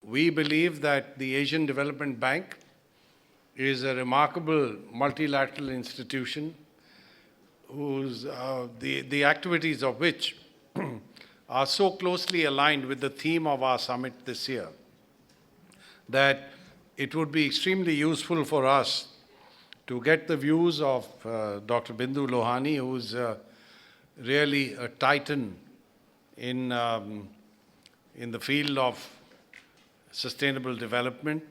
we believe that the Asian Development Bank is a remarkable multilateral institution whose the activities of which are so closely aligned with the theme of our summit this year that it would be extremely useful for us to get the views of Dr. Bindu Lohani, who's really a titan in the field of sustainable development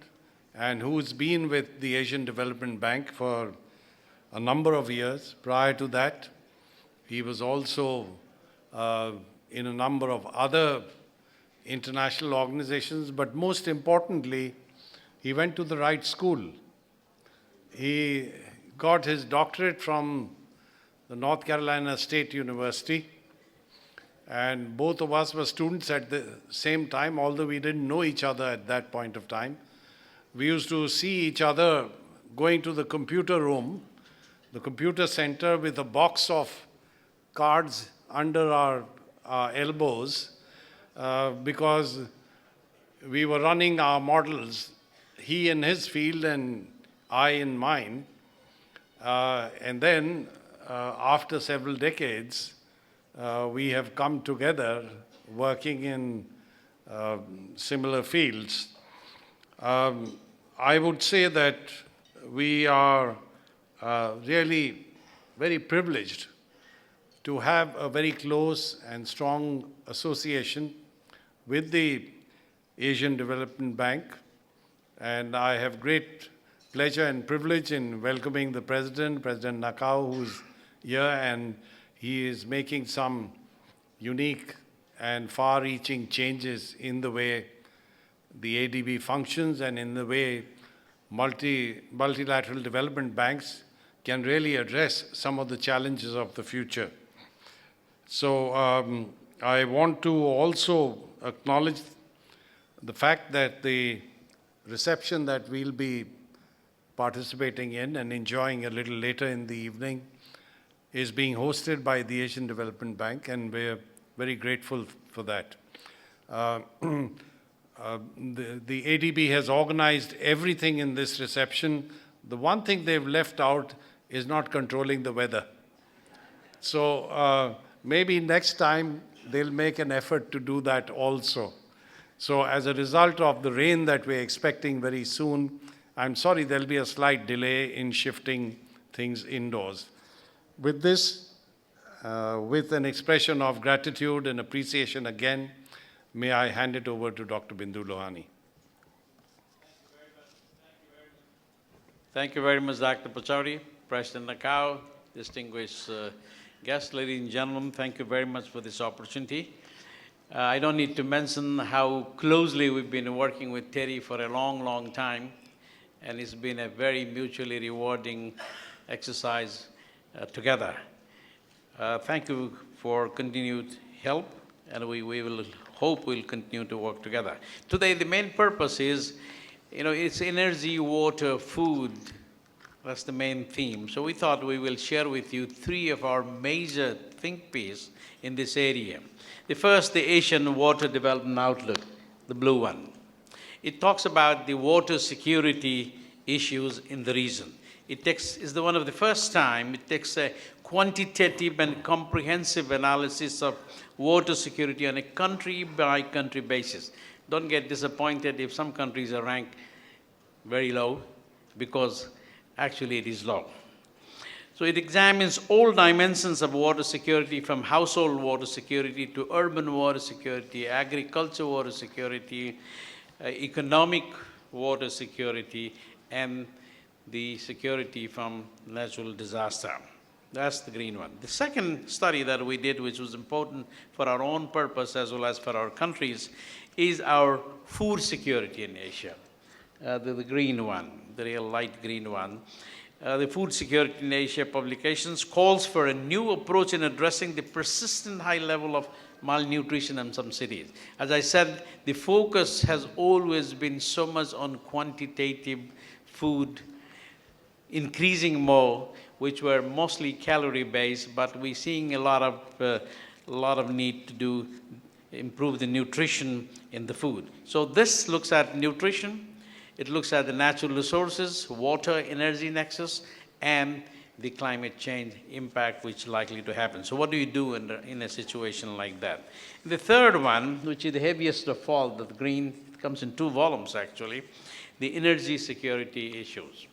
and who's been with the Asian Development Bank for a number of years. Prior to that, he was also in a number of other international organizations, but most importantly, he went to the right school. He got his doctorate from the North Carolina State University, and both of us were students at the same time, although we didn't know each other at that point of time. We used to see each other going to the computer room, the computer center, with a box of cards under our elbows because we were running our models, he in his field and I in mine. And then after several decades, we have come together working in similar fields. I would say that we are really very privileged to have a very close and strong association with the Asian Development Bank. And I have great pleasure and privilege in welcoming the President, President Nakao, who's here, and he is making some unique and far-reaching changes in the way the ADB functions and in the way multilateral development banks can really address some of the challenges of the future. So I want to also acknowledge the fact that the reception that we'll be participating in and enjoying a little later in the evening is being hosted by the Asian Development Bank, and we're very grateful for that. The ADB has organized everything in this reception. The one thing they've left out is not controlling the weather. So maybe next time they'll make an effort to do that also. So as a result of the rain that we're expecting very soon, I'm sorry there'll be a slight delay in shifting things indoors. With this, with an expression of gratitude and appreciation again, may I hand it over to Dr. Bindu Lohani. Thank you very much, Dr. Pachauri, President Nakao, distinguished guests, ladies and gentlemen. Thank you very much for this opportunity. I don't need to mention how closely we've been working with TERI for a long, long time, and it's been a very mutually rewarding exercise together. Thank you for continued help, and we will hope we'll continue to work together. Today, the main purpose is, it's energy, water, food. That's the main theme. So we thought we will share with you three of our major think pieces in this area. The first, the Asian Water Development Outlook, the blue one. It talks about the water security issues in the region. It's one of the first time it takes a quantitative and comprehensive analysis of water security on a country-by-country basis. Don't get disappointed if some countries are ranked very low, because actually it is low. So it examines all dimensions of water security, from household water security to urban water security, agriculture water security, economic water security, and the security from natural disaster. That's the green one. The second study that we did, which was important for our own purpose as well as for our countries, is our food security in Asia. The green one, the real light green one. The Food Security in Asia publications calls for a new approach in addressing the persistent high level of malnutrition in some cities. As I said, the focus has always been so much on quantitative food, increasing more, which were mostly calorie-based, but we're seeing a lot of need to do improve the nutrition in the food. So this looks at nutrition, it looks at the natural resources, water, energy nexus, and the climate change impact which is likely to happen. So what do you do in a situation like that? The third one, which is the heaviest of all, the green, it comes in 2 volumes actually, the energy security issues.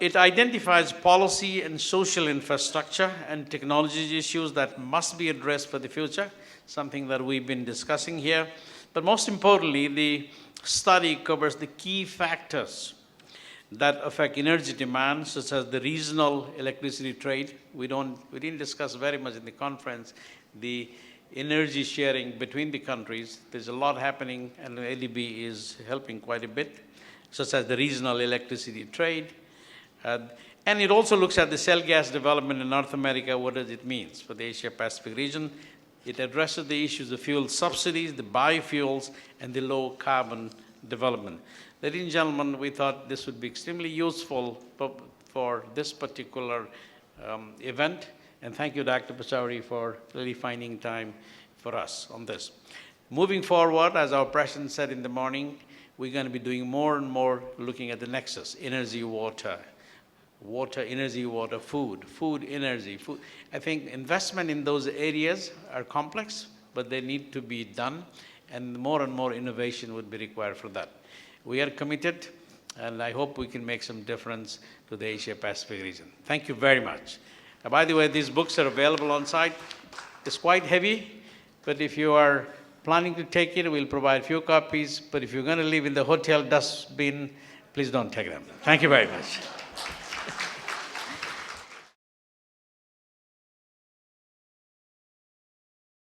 It identifies policy and social infrastructure and technology issues that must be addressed for the future, something that we've been discussing here. But most importantly, the study covers the key factors that affect energy demand, such as the regional electricity trade. We didn't discuss very much in the conference the energy sharing between the countries. There's a lot happening, and the ADB is helping quite a bit, such as the regional electricity trade. And it also looks at the shale gas development in North America. What does it mean for the Asia-Pacific region? It addresses the issues of fuel subsidies, the biofuels, and the low carbon development. Ladies and gentlemen, we thought this would be extremely useful for this particular event. And thank you, Dr. Pachauri, for really finding time for us on this. Moving forward, as our president said in the morning, we're going to be doing more and more looking at the nexus, energy, water, water, energy, water, food, food, energy, food. I think investment in those areas are complex, but they need to be done, and more innovation would be required for that. We are committed, and I hope we can make some difference to the Asia-Pacific region. Thank you very much. By the way, these books are available on site. It's quite heavy, but if you are planning to take it, we'll provide a few copies. But if you're going to leave in the hotel dustbin, please don't take them. Thank you very much.